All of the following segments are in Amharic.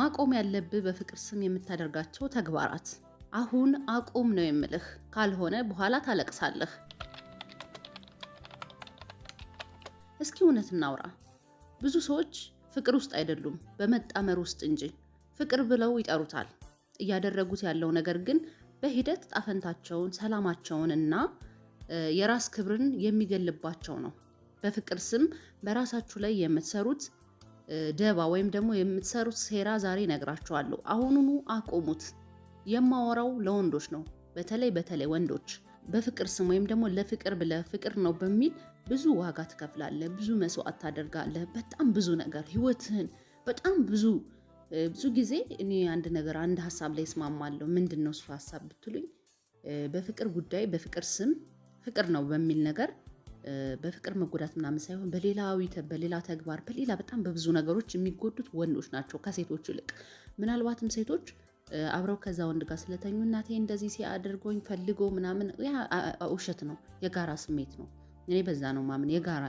ማቆም ያለብህ በፍቅር ስም የምታደርጋቸው ተግባራት። አሁን አቁም ነው የምልህ፣ ካልሆነ በኋላ ታለቅሳለህ። እስኪ እውነት እናውራ። ብዙ ሰዎች ፍቅር ውስጥ አይደሉም፣ በመጣመር ውስጥ እንጂ። ፍቅር ብለው ይጠሩታል። እያደረጉት ያለው ነገር ግን በሂደት ጣፈንታቸውን፣ ሰላማቸውን እና የራስ ክብርን የሚገልባቸው ነው። በፍቅር ስም በራሳችሁ ላይ የምትሰሩት ደባ ወይም ደግሞ የምትሰሩት ሴራ ዛሬ እነግራችኋለሁ። አሁኑኑ አቁሙት። የማወራው ለወንዶች ነው። በተለይ ወንዶች በፍቅር ስም ወይም ደግሞ ለፍቅር ብለህ ፍቅር ነው በሚል ብዙ ዋጋ ትከፍላለህ፣ ብዙ መስዋዕት ታደርጋለህ፣ በጣም ብዙ ነገር ህይወትህን በጣም ብዙ ጊዜ እኔ አንድ ሀሳብ ላይ እስማማለሁ። ምንድን ነው እሱ ሀሳብ ብትሉኝ፣ በፍቅር ጉዳይ በፍቅር ስም ፍቅር ነው በሚል ነገር በፍቅር መጎዳት ምናምን ሳይሆን በሌላ ተግባር በጣም በብዙ ነገሮች የሚጎዱት ወንዶች ናቸው ከሴቶች ይልቅ። ምናልባትም ሴቶች አብረው ከዛ ወንድ ጋር ስለተኙ እናቴ እንደዚህ ሲያደርጎኝ ፈልጎ ምናምን፣ ያ ውሸት ነው፣ የጋራ ስሜት ነው። እኔ በዛ ነው ማምን፣ የጋራ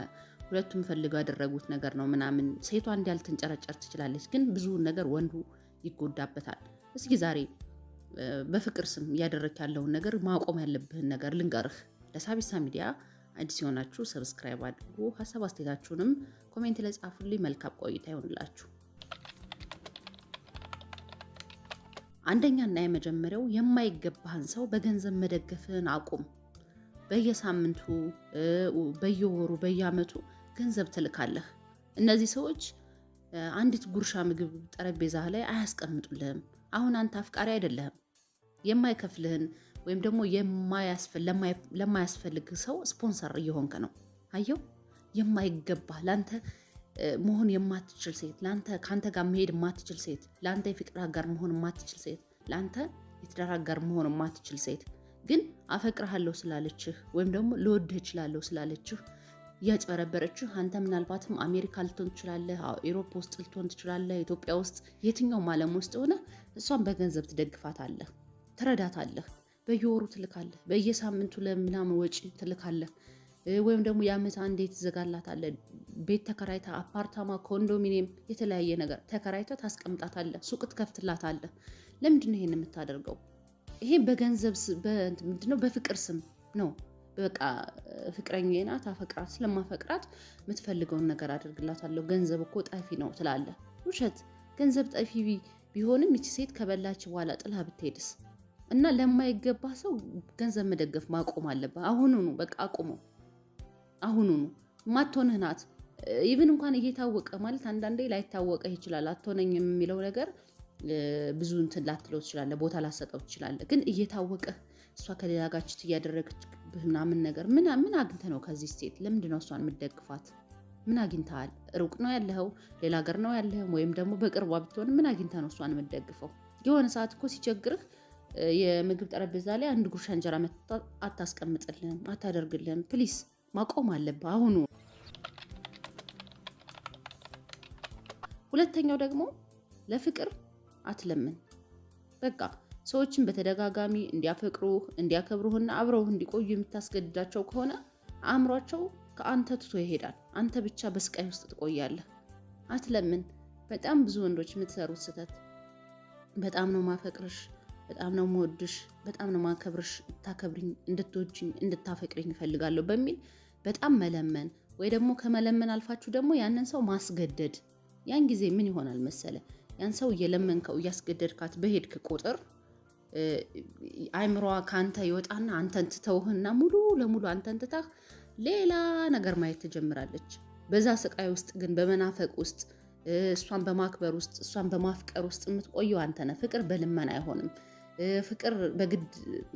ሁለቱም ፈልገው ያደረጉት ነገር ነው ምናምን። ሴቷ እንዲያልትንጨረጨር ትችላለች፣ ግን ብዙ ነገር ወንዱ ይጎዳበታል። እስኪ ዛሬ በፍቅር ስም እያደረክ ያለውን ነገር ማቆም ያለብህን ነገር ልንገርህ። ለሳቢሳ ሚዲያ አዲስ የሆናችሁ ሰብስክራይብ አድርጉ። ሀሳብ አስተያየታችሁንም ኮሜንት ላይ ጻፉልኝ። መልካም ቆይታ ይሆንላችሁ። አንደኛና የመጀመሪያው የማይገባህን ሰው በገንዘብ መደገፍህን አቁም። በየሳምንቱ፣ በየወሩ፣ በየአመቱ ገንዘብ ትልካለህ። እነዚህ ሰዎች አንዲት ጉርሻ ምግብ ጠረጴዛ ላይ አያስቀምጡልህም። አሁን አንተ አፍቃሪ አይደለህም። የማይከፍልህን ወይም ደግሞ ለማያስፈልግ ሰው ስፖንሰር እየሆንክ ነው። አየው፣ የማይገባ ለአንተ መሆን የማትችል ሴት፣ ከአንተ ጋር መሄድ የማትችል ሴት፣ ለአንተ የፍቅር አጋር መሆን የማትችል ሴት፣ ለአንተ የትዳር አጋር መሆን የማትችል ሴት ግን አፈቅርሃለሁ ስላለችህ ወይም ደግሞ ልወድህ እችላለሁ ስላለችህ እያጭበረበረችህ፣ አንተ ምናልባትም አሜሪካ ልትሆን ትችላለህ፣ ኤሮፓ ውስጥ ልትሆን ትችላለህ፣ ኢትዮጵያ ውስጥ የትኛውም ዓለም ውስጥ ሆነ እሷን በገንዘብ ትደግፋታለህ፣ ትረዳታለህ፣ በየወሩ ትልካለህ፣ በየሳምንቱ ለምናምን ወጪ ትልካለህ፣ ወይም ደግሞ የዓመት አንዴ ትዘጋላታለህ። ቤት ተከራይታ አፓርታማ፣ ኮንዶሚኒየም፣ የተለያየ ነገር ተከራይታ ታስቀምጣታለህ፣ ሱቅ ትከፍትላታለህ። ለምንድን ነው ይሄን የምታደርገው? ይሄ በገንዘብ ምንድነው? በፍቅር ስም ነው። በቃ ፍቅረኛዬ ናት፣ አፈቅራት፣ ስለማፈቅራት የምትፈልገውን ነገር አድርግላታለሁ፣ ገንዘብ እኮ ጠፊ ነው ትላለህ። ውሸት። ገንዘብ ጠፊ ቢሆንም ይቺ ሴት ከበላች በኋላ ጥላ ብትሄድስ? እና ለማይገባ ሰው ገንዘብ መደገፍ ማቆም አለብህ። አሁኑኑ በቃ አቁመው። አሁኑኑ ማትሆንህ ናት። ኢቭን እንኳን እየታወቀ ማለት አንዳንዴ ላይታወቀህ ይችላል። አትሆነኝም የሚለው ነገር ብዙ እንትን ላትለው ትችላለህ፣ ቦታ ላሰጠው ትችላለህ። ግን እየታወቀህ እሷ ከሌላ ጋር ችት እያደረገችብህ ምናምን ነገር ምን አግኝተህ ነው ከዚህ ሴት? ለምንድን ነው እሷን የምትደግፋት? ምን አግኝተሃል? ሩቅ ነው ያለኸው? ሌላ ሀገር ነው ያለኸው? ወይም ደግሞ በቅርቧ ብትሆን ምን አግኝተህ ነው እሷን የምትደግፈው? የሆነ ሰዓት እኮ ሲቸግርህ የምግብ ጠረጴዛ ላይ አንድ ጉርሻ እንጀራ አታስቀምጥልህም፣ አታደርግልህም። ፕሊስ ማቆም አለብህ አሁኑ። ሁለተኛው ደግሞ ለፍቅር አትለምን። በቃ ሰዎችን በተደጋጋሚ እንዲያፈቅሩህ፣ እንዲያከብሩህና አብረውህ እንዲቆዩ የምታስገድዳቸው ከሆነ አእምሯቸው ከአንተ ትቶ ይሄዳል። አንተ ብቻ በስቃይ ውስጥ ትቆያለህ። አትለምን። በጣም ብዙ ወንዶች የምትሰሩት ስህተት፣ በጣም ነው ማፈቅርሽ፣ በጣም ነው መወድሽ፣ በጣም ነው ማከብርሽ፣ እንድታከብሪኝ፣ እንድትወጂኝ፣ እንድታፈቅሪኝ እፈልጋለሁ በሚል በጣም መለመን፣ ወይ ደግሞ ከመለመን አልፋችሁ ደግሞ ያንን ሰው ማስገደድ። ያን ጊዜ ምን ይሆናል መሰለ? ያን ሰው እየለመንከው እያስገደድካት በሄድክ ቁጥር አይምሮዋ ከአንተ ይወጣና አንተን ትተውህና ሙሉ ለሙሉ አንተን ትታህ ሌላ ነገር ማየት ትጀምራለች። በዛ ስቃይ ውስጥ ግን በመናፈቅ ውስጥ እሷን በማክበር ውስጥ እሷን በማፍቀር ውስጥ የምትቆየው አንተ ነህ። ፍቅር በልመና አይሆንም። ፍቅር በግድ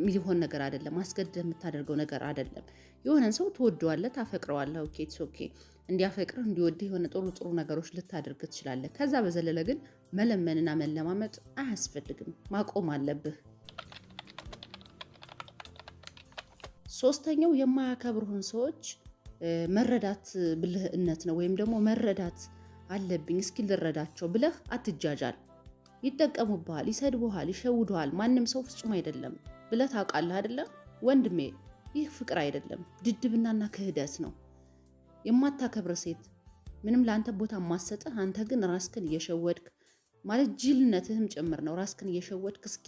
የሚሆን ነገር አይደለም። ማስገደድ የምታደርገው ነገር አይደለም። የሆነን ሰው ትወደዋለህ፣ ታፈቅረዋለህ። ኦኬ ኢትስ ኦኬ። እንዲያፈቅር እንዲወድህ የሆነ ጥሩ ነገሮች ልታደርግ ትችላለህ። ከዛ በዘለለ ግን መለመንና መለማመጥ አያስፈልግም። ማቆም አለብህ። ሶስተኛው የማያከብሩህን ሰዎች መረዳት ብልህነት ነው። ወይም ደግሞ መረዳት አለብኝ እስኪ ልረዳቸው ብለህ አትጃጃል። ይጠቀሙብሃል፣ ይሰድቡሃል፣ ይሸውዱሃል። ማንም ሰው ፍጹም አይደለም ብለህ ታውቃለህ አይደለም? ወንድሜ ይህ ፍቅር አይደለም፣ ድድብናና ክህደት ነው። የማታከብር ሴት ምንም ለአንተ ቦታ ማሰጥህ፣ አንተ ግን ራስህን እየሸወድክ ማለት ጅልነትህም ጭምር ነው። ራስክን እየሸወድክ እስኪ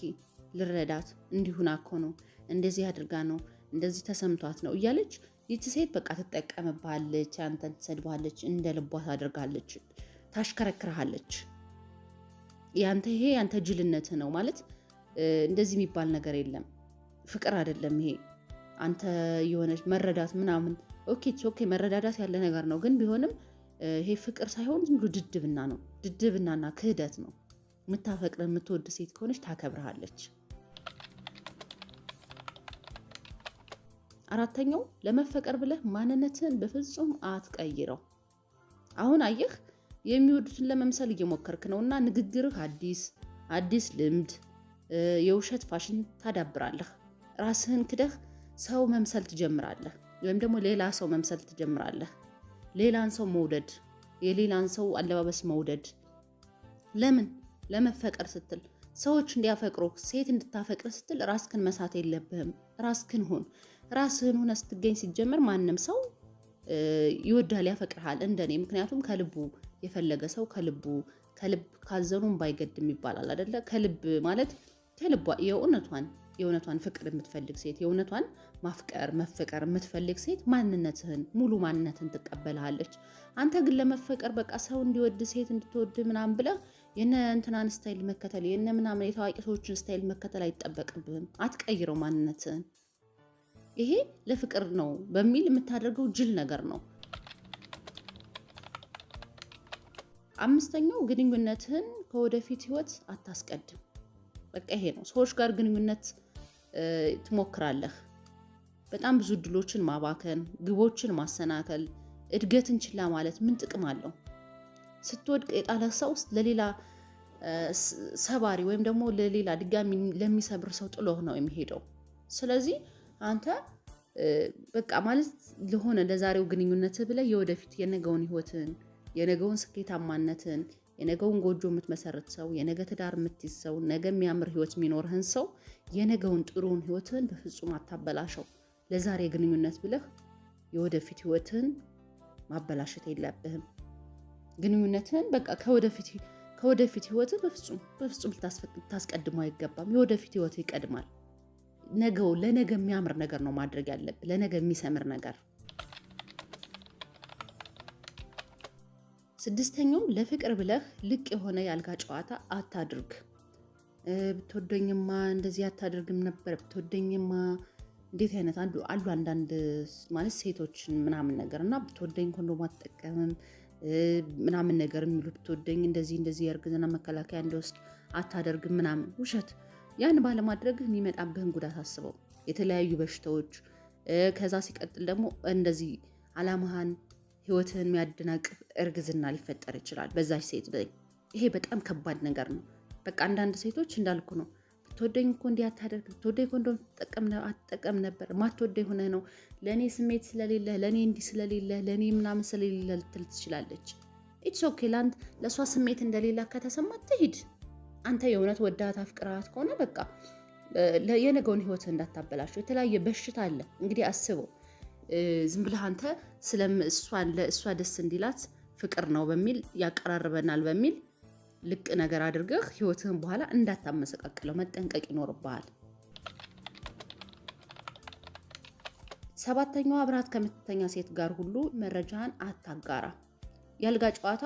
ልረዳት እንዲሁን አኮ ነው እንደዚህ አድርጋ ነው እንደዚህ ተሰምቷት ነው እያለች ይቺ ሴት በቃ ትጠቀምብሃለች፣ አንተን ትሰድብሃለች፣ እንደ ልቧ ታደርጋለች፣ ታሽከረክርሃለች። ይሄ ያንተ ጅልነትህ ነው ማለት እንደዚህ የሚባል ነገር የለም። ፍቅር አይደለም ይሄ። አንተ የሆነች መረዳት ምናምን ኦኬ መረዳዳት ያለ ነገር ነው፣ ግን ቢሆንም ይሄ ፍቅር ሳይሆን ዝም ብሎ ድድብና ነው። ድድብናና ክህደት ነው። የምታፈቅር የምትወድ ሴት ከሆነች ታከብርሃለች። አራተኛው ለመፈቀር ብለህ ማንነትን በፍጹም አትቀይረው። አሁን አየህ የሚወዱትን ለመምሰል እየሞከርክ ነውና ንግግርህ አዲስ ልምድ፣ የውሸት ፋሽን ታዳብራለህ። ራስህን ክደህ ሰው መምሰል ትጀምራለህ፣ ወይም ደግሞ ሌላ ሰው መምሰል ትጀምራለህ። ሌላን ሰው መውደድ፣ የሌላን ሰው አለባበስ መውደድ። ለምን? ለመፈቀር ስትል፣ ሰዎች እንዲያፈቅሩ፣ ሴት እንድታፈቅር ስትል ራስህን መሳት የለብህም። ራስህን ሁን። ራስህን ሆነ ስትገኝ ሲጀመር ማንም ሰው ይወዳል፣ ያፈቅርሃል እንደኔ። ምክንያቱም ከልቡ የፈለገ ሰው ከልብ ካዘኑም ባይገድም ይባላል አይደለ? ከልብ ማለት ከልቧ የእውነቷን ፍቅር የምትፈልግ ሴት፣ የእውነቷን ማፍቀር መፈቀር የምትፈልግ ሴት ሙሉ ማንነትን ትቀበልሃለች። አንተ ግን ለመፈቀር በቃ ሰው እንዲወድ ሴት እንድትወድ ምናምን ብለህ የነ እንትናን ስታይል መከተል የነ ምናምን የታዋቂ ሰዎችን ስታይል መከተል አይጠበቅብህም። አትቀይረው ማንነትህን። ይሄ ለፍቅር ነው በሚል የምታደርገው ጅል ነገር ነው። አምስተኛው ግንኙነትህን ከወደፊት ህይወት አታስቀድም። በቃ ይሄ ነው። ሰዎች ጋር ግንኙነት ትሞክራለህ። በጣም ብዙ እድሎችን ማባከን፣ ግቦችን ማሰናከል፣ እድገትን ችላ ማለት ምን ጥቅም አለው? ስትወድቅ የጣለህ ሰው ለሌላ ሰባሪ ወይም ደግሞ ለሌላ ድጋሚ ለሚሰብር ሰው ጥሎህ ነው የሚሄደው። ስለዚህ አንተ በቃ ማለት ለሆነ ለዛሬው ግንኙነትህ ብለህ የወደፊት የነገውን ህይወትን፣ የነገውን ስኬታማነትን፣ የነገውን ጎጆ የምትመሰርት ሰው፣ የነገ ትዳር የምትይዝ ሰው፣ ነገ የሚያምር ህይወት የሚኖርህን ሰው፣ የነገውን ጥሩን ህይወትህን በፍጹም አታበላሸው። ለዛሬ ግንኙነት ብለህ የወደፊት ህይወትህን ማበላሸት የለብህም። ግንኙነትህን በቃ ከወደፊት ህይወትህ በፍጹም ልታስቀድመው አይገባም። የወደፊት ህይወትህ ይቀድማል። ለነገ የሚያምር ነገር ነው ማድረግ ያለብህ፣ ለነገ የሚሰምር ነገር። ስድስተኛው ለፍቅር ብለህ ልቅ የሆነ የአልጋ ጨዋታ አታድርግ። ብትወደኝማ እንደዚህ አታደርግም ነበር፣ ብትወደኝማ እንዴት አይነት አሉ አንዳንድ ማለት ሴቶችን ምናምን ነገር እና ብትወደኝ ኮንዶም አትጠቀምም ምናምን ነገር የሚሉ ብትወደኝ እንደዚህ የእርግዝና መከላከያ እንደወስድ አታደርግም ምናምን ውሸት። ያን ባለማድረግህ የሚመጣብህን ጉዳት አስበው። የተለያዩ በሽታዎች፣ ከዛ ሲቀጥል ደግሞ እንደዚህ አላማህን ህይወትህን የሚያደናቅፍ እርግዝና ሊፈጠር ይችላል በዛች ሴት ላይ። ይሄ በጣም ከባድ ነገር ነው። በቃ አንዳንድ ሴቶች እንዳልኩ ነው። ብትወደኝ እኮ እንዲህ አታደርግ፣ ብትወደኝ ኮንዶም አትጠቀም ነበር፣ ማትወደኝ ሆነ ነው፣ ለእኔ ስሜት ስለሌለ፣ ለእኔ እንዲህ ስለሌለ፣ ለእኔ ምናምን ስለሌለ ልትል ትችላለች። ኢትስ ኦኬ። ለእሷ ስሜት እንደሌላ ከተሰማት ትሂድ። አንተ የእውነት ወዳት አፍቅራት ከሆነ በቃ የነገውን ህይወት እንዳታበላሸው። የተለያየ በሽታ አለ እንግዲህ አስበው። ዝም ብለህ አንተ ለእሷ ደስ እንዲላት ፍቅር ነው በሚል ያቀራርበናል በሚል ልቅ ነገር አድርገህ ህይወትህን በኋላ እንዳታመሰቃቅለው መጠንቀቅ ይኖርብሃል። ሰባተኛው አብራት ከምትተኛ ሴት ጋር ሁሉ መረጃን አታጋራ። የአልጋ ጨዋታ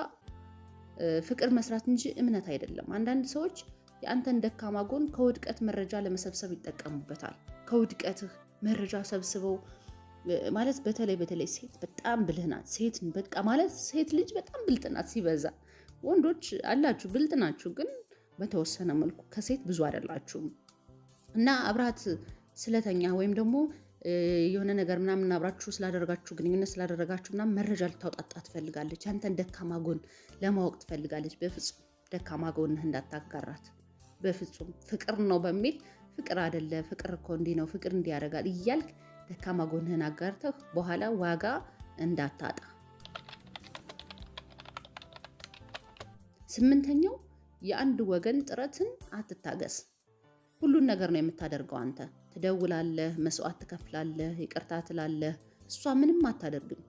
ፍቅር መስራት እንጂ እምነት አይደለም። አንዳንድ ሰዎች የአንተን ደካማ ጎን ከውድቀት መረጃ ለመሰብሰብ ይጠቀሙበታል። ከውድቀትህ መረጃ ሰብስበው ማለት በተለይ ሴት በጣም ብልህ ናት። ሴት ልጅ በጣም ብልጥ ናት ሲበዛ። ወንዶች አላችሁ ብልጥ ናችሁ፣ ግን በተወሰነ መልኩ ከሴት ብዙ አይደላችሁም። እና አብራት ስለተኛ ወይም ደግሞ የሆነ ነገር ምናምን አብራችሁ ስላደረጋችሁ ግንኙነት ስላደረጋችሁ ምናምን መረጃ ልታውጣጣ ትፈልጋለች። አንተን ደካማ ጎን ለማወቅ ትፈልጋለች። በፍጹም ደካማ ጎንህ እንዳታጋራት በፍጹም። ፍቅር ነው በሚል ፍቅር አይደለ፣ ፍቅር እኮ እንዲህ ነው፣ ፍቅር እንዲህ ያደርጋል እያልክ ደካማ ጎንህን አጋርተህ በኋላ ዋጋ እንዳታጣ። ስምንተኛው የአንድ ወገን ጥረትን አትታገስ። ሁሉን ነገር ነው የምታደርገው አንተ። ትደውላለህ፣ መስዋዕት ትከፍላለህ፣ ይቅርታ ትላለህ፣ እሷ ምንም አታደርግም።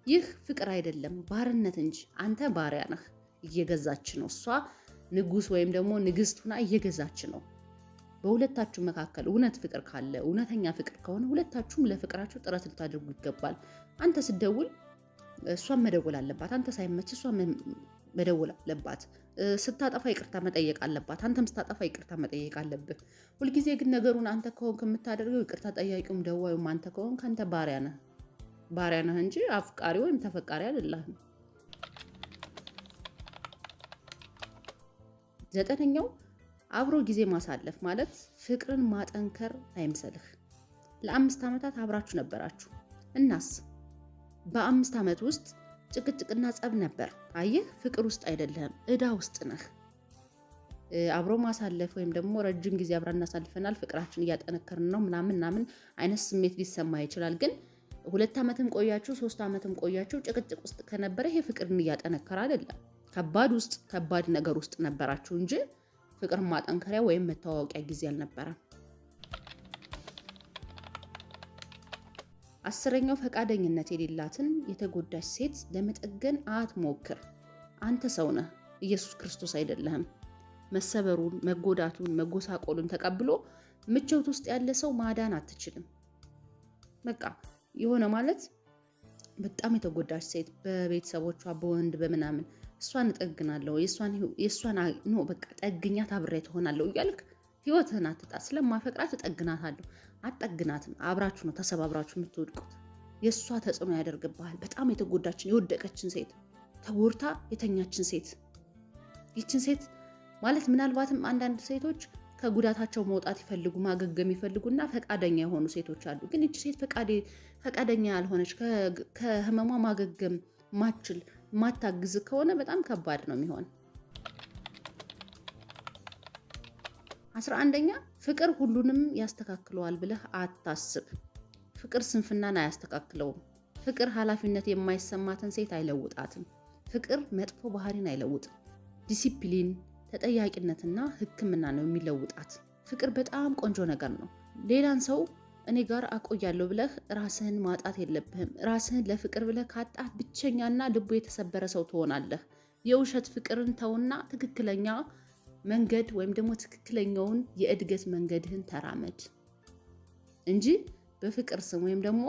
ይህ ፍቅር አይደለም ባርነት እንጂ። አንተ ባሪያ ነህ፣ እየገዛች ነው። እሷ ንጉስ ወይም ደግሞ ንግስት ሆና እየገዛች ነው። በሁለታችሁ መካከል እውነት ፍቅር ካለ እውነተኛ ፍቅር ከሆነ ሁለታችሁም ለፍቅራችሁ ጥረት ልታደርጉ ይገባል። አንተ ስትደውል እሷን መደወል አለባት። አንተ ሳይመች እሷን መደወል አለባት። ስታጠፋ ይቅርታ መጠየቅ አለባት። አንተም ስታጠፋ ይቅርታ መጠየቅ አለብህ። ሁልጊዜ ግን ነገሩን አንተ ከሆንክ የምታደርገው ይቅርታ ጠያቂውም ደዋዩም አንተ ከሆንክ አንተ ባሪያ ነህ እንጂ አፍቃሪ ወይም ተፈቃሪ አይደለህም። 9ኛው አብሮ ጊዜ ማሳለፍ ማለት ፍቅርን ማጠንከር አይምሰልህ። ለ5 ዓመታት አብራችሁ ነበራችሁ። እናስ በ5 ዓመት ውስጥ ጭቅጭቅና ጸብ ነበር። አየህ፣ ፍቅር ውስጥ አይደለህም፣ እዳ ውስጥ ነህ። አብሮ ማሳለፍ ወይም ደግሞ ረጅም ጊዜ አብረን እናሳልፈናል፣ ፍቅራችን እያጠነከርን ነው ምናምን አይነት ስሜት ሊሰማ ይችላል። ግን 2 ዓመትም ቆያችሁ 3 ዓመትም ቆያችሁ ጭቅጭቅ ውስጥ ከነበረ ይሄ ፍቅርን እያጠነከረ አይደለም። ከባድ ነገር ውስጥ ነበራችሁ እንጂ ፍቅር ማጠንከሪያ ወይም መተዋወቂያ ጊዜ አልነበረም። 10ኛው ፈቃደኝነት የሌላትን የተጎዳች ሴት ለመጠገን አትሞክር። አንተ ሰው ነህ፣ ኢየሱስ ክርስቶስ አይደለህም። መሰበሩን፣ መጎዳቱን፣ መጎሳቆሉን ተቀብሎ ምቾት ውስጥ ያለ ሰው ማዳን አትችልም። በቃ የሆነ ማለት በጣም የተጎዳች ሴት በቤተሰቦቿ በወንድ በምናምን እሷን እጠግናለሁ የእሷን ነው በቃ ጠግኛት አብሬ ትሆናለሁ እያልክ ህይወትህን አትጣ። ስለማፈቅራት እጠግናታለሁ። አትጠግናትም። አብራችሁ ነው ተሰባብራችሁ የምትወድቁት። የእሷ ተጽዕኖ ያደርግብሃል። በጣም የተጎዳችን የወደቀችን ሴት ተጎድታ የተኛችን ሴት ይችን ሴት ማለት ምናልባትም አንዳንድ ሴቶች ከጉዳታቸው መውጣት ይፈልጉ ማገገም ይፈልጉና ፈቃደኛ የሆኑ ሴቶች አሉ። ግን ይች ሴት ፈቃደኛ ያልሆነች ከህመሟ ማገገም ማታግዝ ከሆነ በጣም ከባድ ነው የሚሆን። 11ኛ ፍቅር ሁሉንም ያስተካክለዋል ብለህ አታስብ። ፍቅር ስንፍናን አያስተካክለውም። ፍቅር ኃላፊነት የማይሰማትን ሴት አይለውጣትም። ፍቅር መጥፎ ባህሪን አይለውጥም። ዲሲፕሊን፣ ተጠያቂነትና ሕክምና ነው የሚለውጣት። ፍቅር በጣም ቆንጆ ነገር ነው። ሌላን ሰው እኔ ጋር አቆያለሁ ብለህ ራስህን ማጣት የለብህም። ራስህን ለፍቅር ብለህ ካጣህ ብቸኛና ልቡ የተሰበረ ሰው ትሆናለህ። የውሸት ፍቅርን ተውና ትክክለኛ መንገድ ወይም ደግሞ ትክክለኛውን የእድገት መንገድህን ተራመድ እንጂ በፍቅር ስም ወይም ደግሞ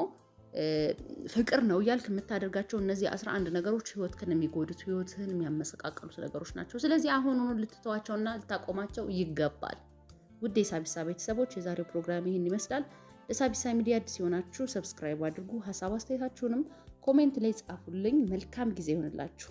ፍቅር ነው እያልክ የምታደርጋቸው እነዚህ 11 ነገሮች ህይወትህን የሚጎዱት ህይወትህን የሚያመሰቃቅሉት ነገሮች ናቸው። ስለዚህ አሁኑኑ ልትተዋቸውና ልታቆማቸው ይገባል። ውድ የሳቢሳ ቤተሰቦች የዛሬው ፕሮግራም ይህን ይመስላል። ለሳቢሳ ሚዲያ አዲስ የሆናችሁ ሰብስክራይብ አድርጉ። ሀሳብ አስተያየታችሁንም ኮሜንት ላይ ጻፉልኝ። መልካም ጊዜ ይሆንላችሁ።